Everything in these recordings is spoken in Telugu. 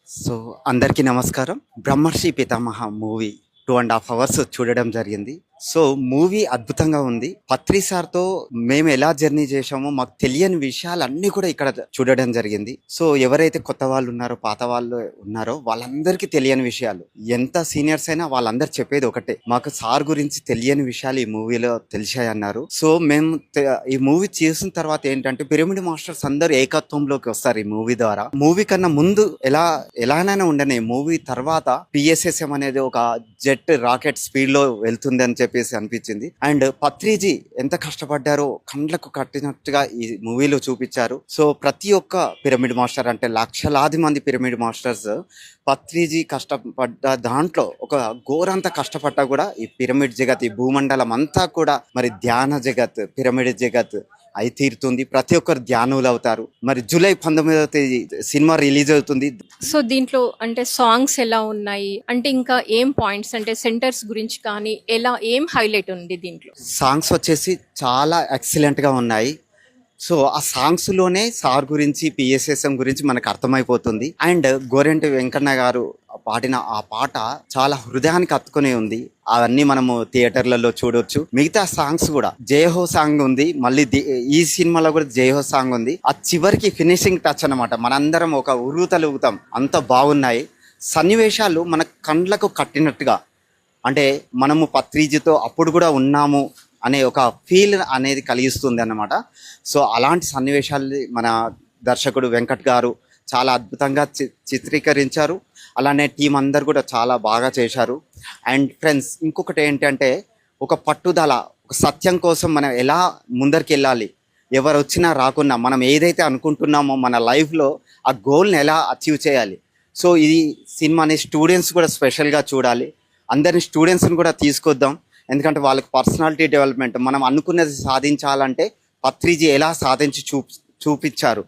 సో అందరికీ నమస్కారం. 'బ్రహ్మర్షి పితామహ' మూవీ 2.5 అవర్స్ చూడడం జరిగింది. సో మూవీ అద్భుతంగా ఉంది. పత్రి సార్‌తో మేము ఎలా జర్నీ చేశామో మాకు తెలియని విషయాలన్నీ కూడా ఇక్కడ చూడడం జరిగింది. సో ఎవరైతే కొత్త వాళ్ళు ఉన్నారో, పాత వాళ్ళు ఉన్నారో వాళ్ళందరికీ తెలియని విషయాలు. ఎంత సీనియర్స్ అయినా వాళ్ళందరూ చెప్పేది ఒకటే. మాకు సార్ గురించి తెలియని విషయాలు ఈ మూవీలో తెలిసాయన్నారు. సో మేము ఈ మూవీ చూసిన తర్వాత ఏంటంటే పిరమిడ్ మాస్టర్స్ అందరూ ఏకత్వంలోకి వస్తారు ఈ మూవీ ద్వారా. మూవీ కన్నా ముందు ఎలానైనా ఉండని మూవీ తర్వాత పిఎస్ఎస్ఎం అనేది ఒక జెట్ రాకెట్ స్పీడ్ లో వెళ్తుంది అని చెప్పేసి అనిపించింది. అండ్ పత్రిజీ ఎంత కష్టపడ్డారో కండ్లకు కట్టినట్టుగా ఈ మూవీలో చూపించారు. సో ప్రతి ఒక్క పిరమిడ్ మాస్టర్ అంటే లక్షలాది మంది పిరమిడ్ మాస్టర్స్ పత్రిజీ కష్టపడ్డ దాంట్లో ఒక ఘోరంత కష్టపడ్డా కూడా ఈ పిరమిడ్ జగత్, ఈ భూమండలం అంతా కూడా మరి ధ్యాన జగత్, పిరమిడ్ జగత్ అయి తీరుతుంది. ప్రతి ఒక్కరు ధ్యానులు అవుతారు. మరి జూలై 19వ తేదీ సినిమా రిలీజ్ అవుతుంది. సో దీంట్లో అంటే సాంగ్స్ ఎలా ఉన్నాయి అంటే ఇంకా ఏం పాయింట్స్ అంటే సెంటర్స్ గురించి కానీ ఏం హైలైట్ ఉంది దీంట్లో? సాంగ్స్ వచ్చేసి చాలా ఎక్సలెంట్ గా ఉన్నాయి. సో ఆ సాంగ్స్ లోనే సార్ గురించి, పిఎస్ఎస్ఎం గురించి మనకు అర్థమైపోతుంది. అండ్ గోరెంటి వెంకన్న గారు పాడిన ఆ పాట చాలా హృదయానికి హత్తుకునే ఉంది. అవన్నీ మనము థియేటర్లలో చూడొచ్చు. మిగతా సాంగ్స్ కూడా జయహో సాంగ్ ఉంది, మళ్ళీ ఈ సినిమాలో కూడా జయహో సాంగ్ ఉంది. ఆ చివరికి ఫినిషింగ్ టచ్ అన్నమాట. మనందరం ఒక ఉరుతలుగుతాం, అంత బాగున్నాయి. సన్నివేశాలు మన కండ్లకు కట్టినట్టుగా, అంటే మనము పత్రిజీతో అప్పుడు కూడా ఉన్నాము అనే ఒక ఫీల్ అనేది కలిగిస్తుంది అన్నమాట. సో అలాంటి సన్నివేశాలు మన దర్శకుడు వెంకట్ గారు చాలా అద్భుతంగా చిత్రీకరించారు. అలానే టీం అందరు కూడా చాలా బాగా చేశారు. అండ్ ఫ్రెండ్స్, ఇంకొకటి ఏంటంటే ఒక పట్టుదల, ఒక సత్యం కోసం మనం ఎలా ముందరికి వెళ్ళాలి, ఎవరు వచ్చినా రాకున్నా మనం ఏదైతే అనుకుంటున్నామో మన లైఫ్లో ఆ గోల్ని ఎలా అచీవ్ చేయాలి. సో ఈ సినిమాని స్టూడెంట్స్ కూడా స్పెషల్గా చూడాలి. అందరిని స్టూడెంట్స్ని కూడా తీసుకొద్దాం. ఎందుకంటే వాళ్ళకి పర్సనాలిటీ డెవలప్మెంట్, మనం అనుకున్నది సాధించాలంటే పత్రిజీ ఎలా సాధించి చూపించారు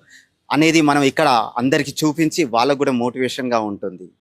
అనేది మనం ఇక్కడ అందరికి చూపించి వాళ్ళకు కూడా మోటివేషన్గా ఉంటుంది.